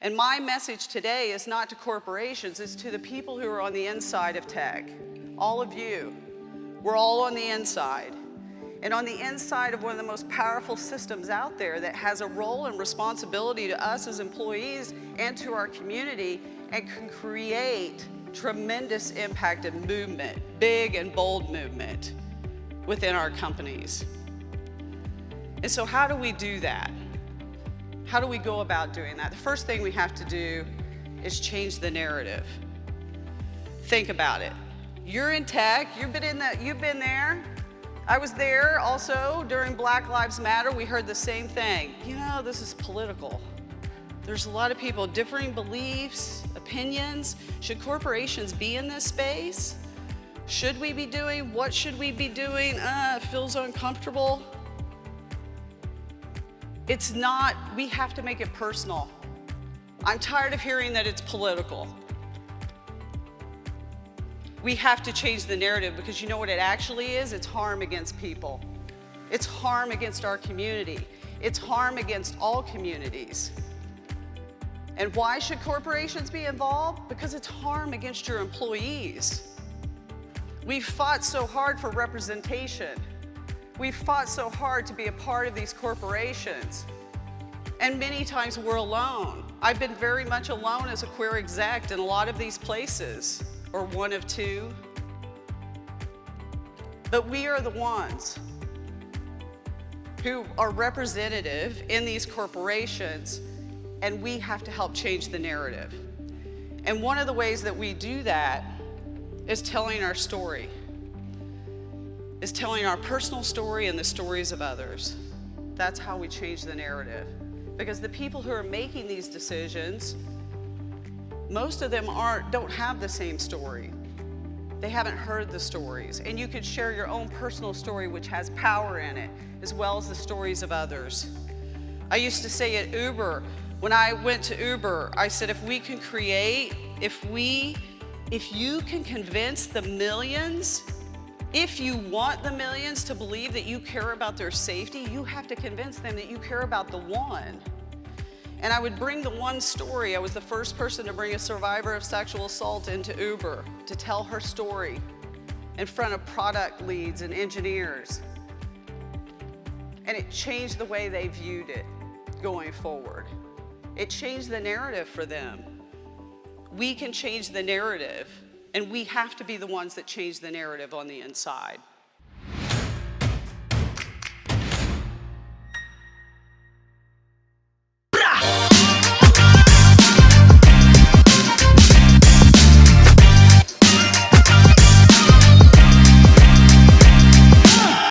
And my message today is not to corporations, it's to the people who are on the inside of tech. All of you. We're all on the inside. And on the inside of one of the most powerful systems out there that has a role and responsibility to us as employees and to our community and can create tremendous impact and movement, big and bold movement within our companies. And so how do we do that? How do we go about doing that? The first thing we have to do is change the narrative. Think about it. You're in tech, you've been there. I was there also during Black Lives Matter. We heard the same thing. You know, this is political. There's a lot of people, differing beliefs, opinions. Should corporations be in this space? Should we be doing? What should we be doing? It feels uncomfortable. It's not, we have to make it personal. I'm tired of hearing that it's political. We have to change the narrative because you know what it actually is? It's harm against people. It's harm against our community. It's harm against all communities. And why should corporations be involved? Because it's harm against your employees. We've fought so hard for representation. We've fought so hard to be a part of these corporations. And many times we're alone. I've been very much alone as a queer exec in a lot of these places, or one of two. But we are the ones who are representative in these corporations, and we have to help change the narrative. And one of the ways that we do that is telling our story, is telling our personal story and the stories of others. That's how we change the narrative. Because the people who are making these decisions, most of them don't have the same story. They haven't heard the stories. And you could share your own personal story, which has power in it, as well as the stories of others. I used to say at Uber, when I went to Uber, I said, if you can convince the millions, if you want the millions to believe that you care about their safety, you have to convince them that you care about the one. And I would bring the one story. I was the first person to bring a survivor of sexual assault into Uber to tell her story in front of product leads and engineers. And it changed the way they viewed it going forward. It changed the narrative for them. We can change the narrative, and we have to be the ones that change the narrative on the inside.